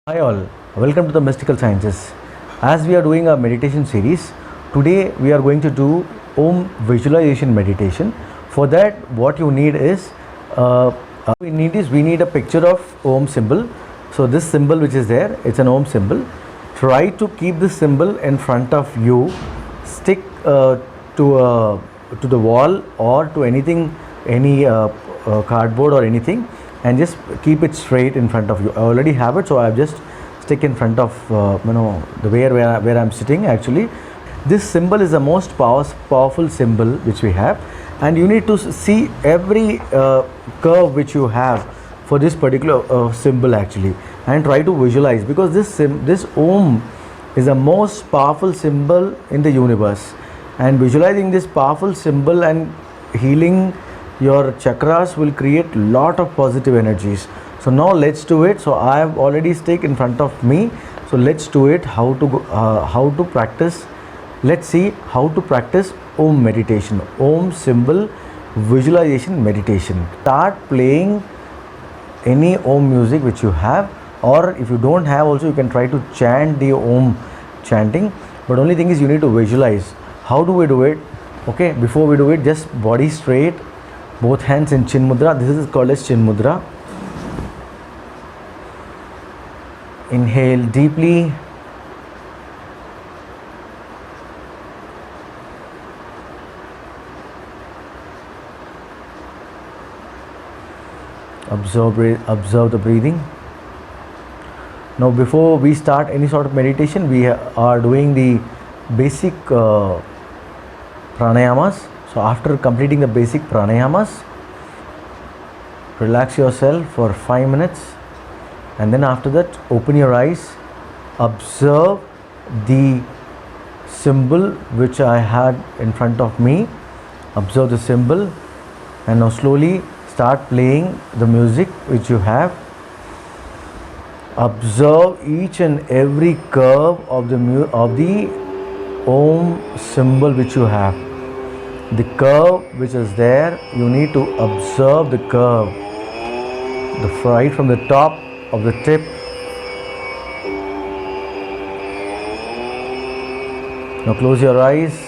Hi all, welcome to the Mystical Sciences. As we are doing a meditation series, today we are going to do Om visualization meditation. For that, what you need is we need a picture of Om symbol. So this symbol which is there, it's an Om symbol. Try to keep this symbol in front of you. Stick to the wall or to anything, any cardboard or anything, and just keep it straight in front of you. I already have it, so I have just stick in front of the where I'm sitting. Actually, this symbol is the most powerful symbol which we have, and you need to see every curve which you have for this particular symbol actually, and try to visualize, because this Om is the most powerful symbol in the universe, and visualizing this powerful symbol and healing your chakras will create lot of positive energies. So now let's do it. So I have already stick in front of me, so let's do it. How to practice? Let's see how to practice Om meditation, Om symbol visualization meditation. Start playing any Om music which you have, or if you don't have also, you can try to chant the Om chanting, but only thing is you need to visualize. How do we do it? Okay, before we do it, just body straight, both hands in chin mudra. This is called as chin mudra. Inhale deeply. Observe the breathing. Now before we start any sort of meditation, we are doing the basic pranayamas. So after completing the basic pranayamas, relax yourself for 5 minutes, and then after that open your eyes, observe the symbol which I had in front of me. Observe the symbol, and now slowly start playing the music which you have. Observe each and every curve of the Om symbol which you have. The curve which is there, you need to observe the curve, right from the top of the tip. Now close your eyes.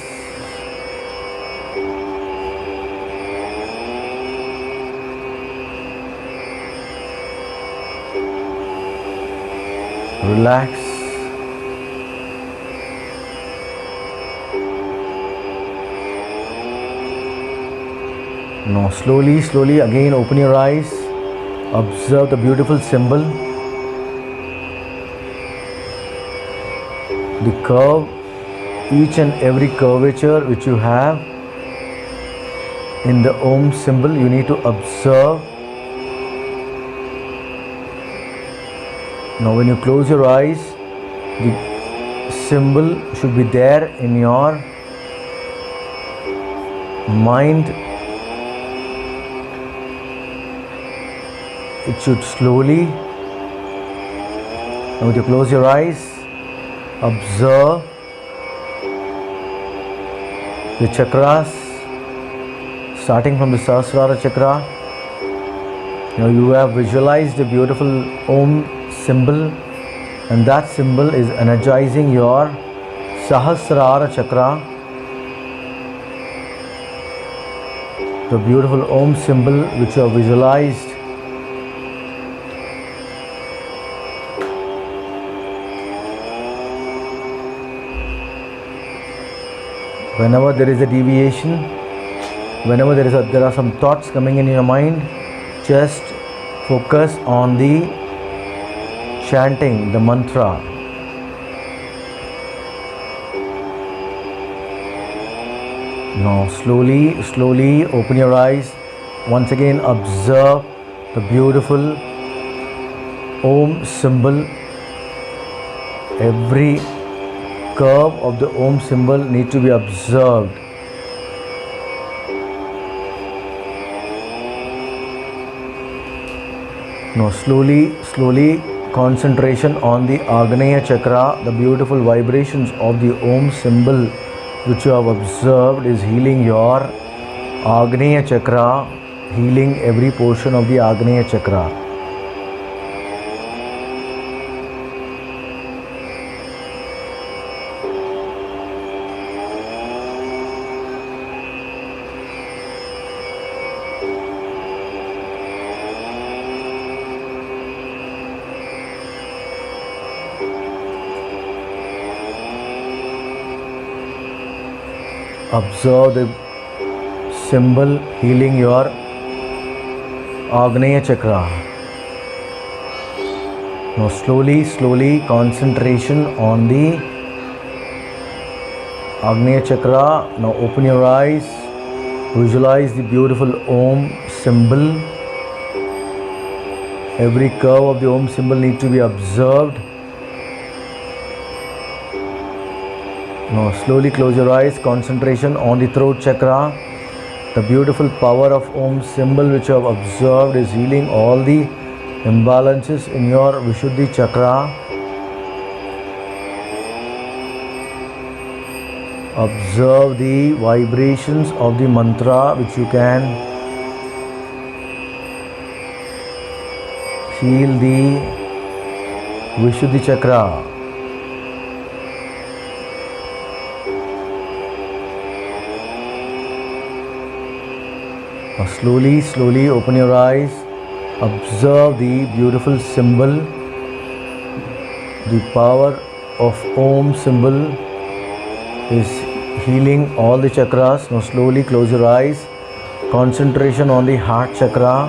Relax. Now slowly again open your eyes. Observe the beautiful symbol, the curve, each and every curvature which you have in the Om symbol, you need to observe. Now when you close your eyes, the symbol should be there in your mind. It should slowly. Now when you close your eyes, observe the chakras, starting from the Sahasrara chakra. Now you have visualized the beautiful Om symbol, and that symbol is energizing your Sahasrara chakra. The beautiful Om symbol which you have visualized. Whenever there is a deviation, whenever there are some thoughts coming in your mind, just focus on the chanting, the mantra. Now slowly open your eyes. Once again observe the beautiful Om symbol. Every curve of the Om symbol need to be observed. Now slowly concentration on the Agneya chakra. The beautiful vibrations of the Om symbol which you have observed is healing your Agneya chakra, healing every portion of the Agneya chakra. Observe the symbol healing your Agneya Chakra. Now slowly concentration on the Agneya Chakra. Now open your eyes. Visualize the beautiful Om symbol. Every curve of the Om symbol needs to be observed. Now slowly close your eyes. Concentration on the throat chakra. The beautiful power of Om symbol which you have observed is healing all the imbalances in your Vishuddhi chakra. Observe the vibrations of the mantra which you can heal the Vishuddhi chakra. Now slowly open your eyes. Observe the beautiful symbol. The power of Om symbol is healing all the chakras. Now slowly close your eyes. Concentration on the heart chakra.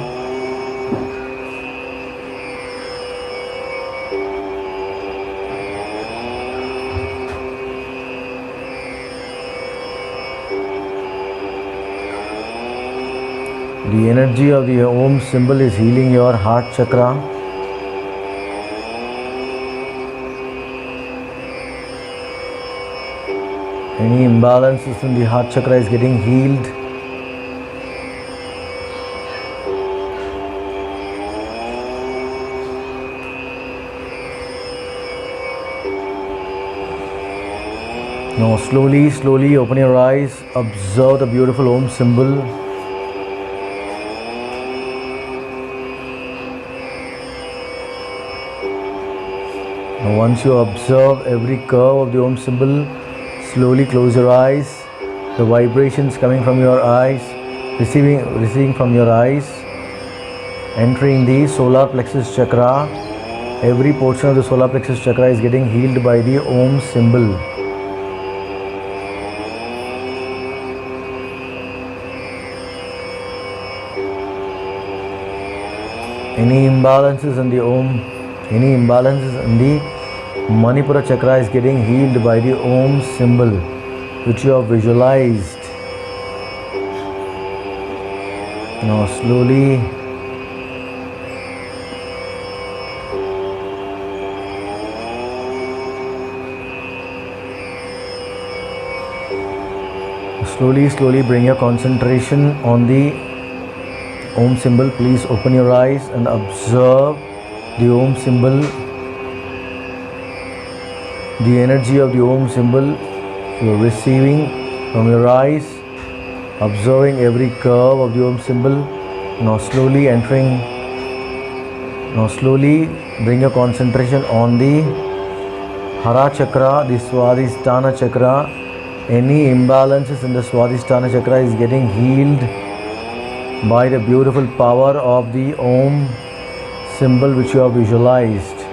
The energy of the Om symbol is healing your heart chakra. Any imbalances in the heart chakra is getting healed. Now slowly open your eyes. Observe the beautiful Om symbol. Now once you observe every curve of the Om symbol, slowly close your eyes. The vibrations coming from your eyes, receiving from your eyes, entering the solar plexus chakra. Every portion of the solar plexus chakra is getting healed by the Om symbol. Any imbalances in the Om, any imbalances in the Manipura chakra is getting healed by the Om symbol which you have visualized. Now slowly bring your concentration on the Om symbol. Please open your eyes and observe the Om symbol. The energy of the Om symbol you are receiving from your eyes, observing every curve of the Om symbol. Now slowly bring your concentration on the Hara chakra, the Swadhisthana chakra. Any imbalances in the Swadhisthana chakra is getting healed by the beautiful power of the Om symbol which you have visualized.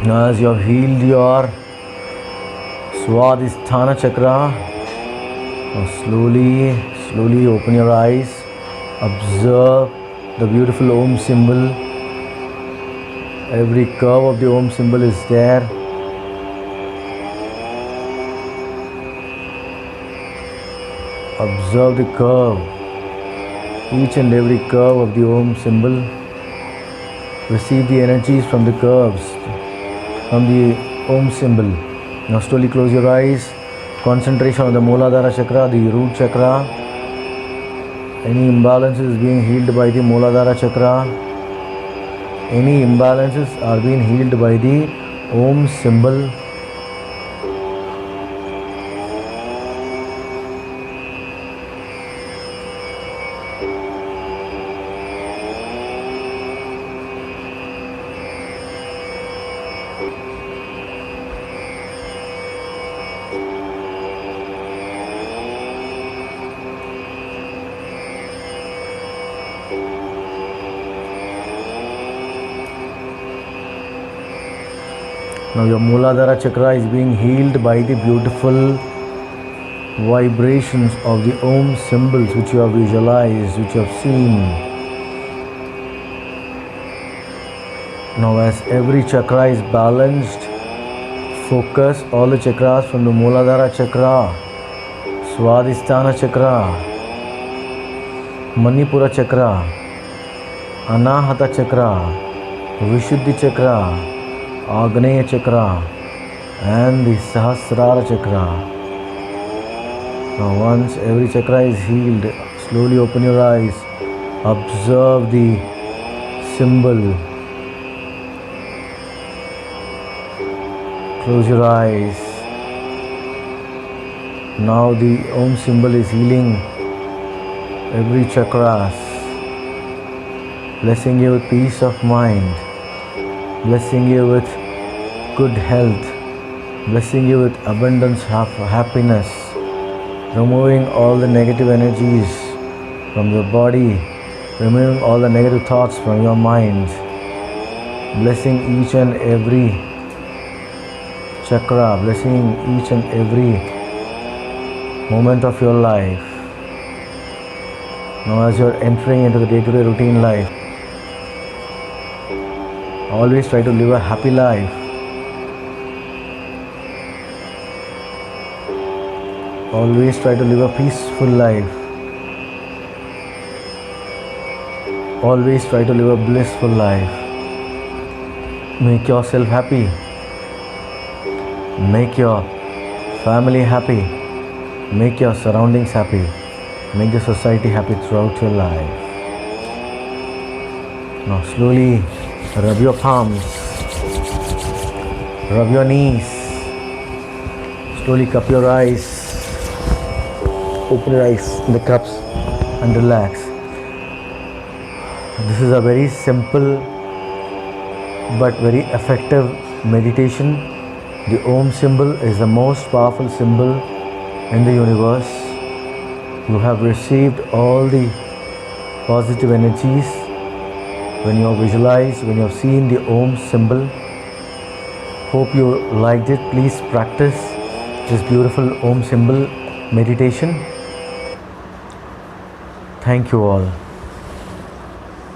Now as you have healed your Swadhisthana chakra, now slowly open your eyes. Observe the beautiful Om symbol. Every curve of the Om symbol is there. Observe the curve, each and every curve of the Om symbol. Receive the energies from the curves, from the Om symbol. Now slowly close your eyes. Concentration on the Mooladhara chakra, the root chakra. Any imbalances is being healed by the Mooladhara chakra. Any imbalances are being healed by the Om symbol. Now your Mooladhara chakra is being healed by the beautiful vibrations of the Om symbols which you have visualized, which you have seen. Now as every chakra is balanced, focus all the chakras from the Mooladhara chakra, Swadhisthana chakra, Manipura chakra, Anahata chakra, Vishuddhi chakra, Agneya chakra and the Sahasrara chakra. Now once every chakra is healed, slowly open your eyes, observe the symbol. Close your eyes. Now the Om symbol is healing every chakras, blessing you with peace of mind, blessing you with good health, blessing you with abundance of happiness, removing all the negative energies from your body, removing all the negative thoughts from your mind, blessing each and every chakra, blessing each and every moment of your life. Now as you are entering into the day-to-day routine life, always try to live a happy life. Always try to live a peaceful life. Always try to live a blissful life. Make yourself happy. Make your family happy. Make your surroundings happy. Make the society happy throughout your life. Now slowly rub your palms. Rub your knees. Slowly cup your eyes. Open your eyes in the cups and relax. This is a very simple but very effective meditation. The Om symbol is the most powerful symbol in the universe. You have received all the positive energies when you have visualized, when you have seen the Om symbol. Hope you liked it. Please practice this beautiful Om symbol meditation. Thank you all.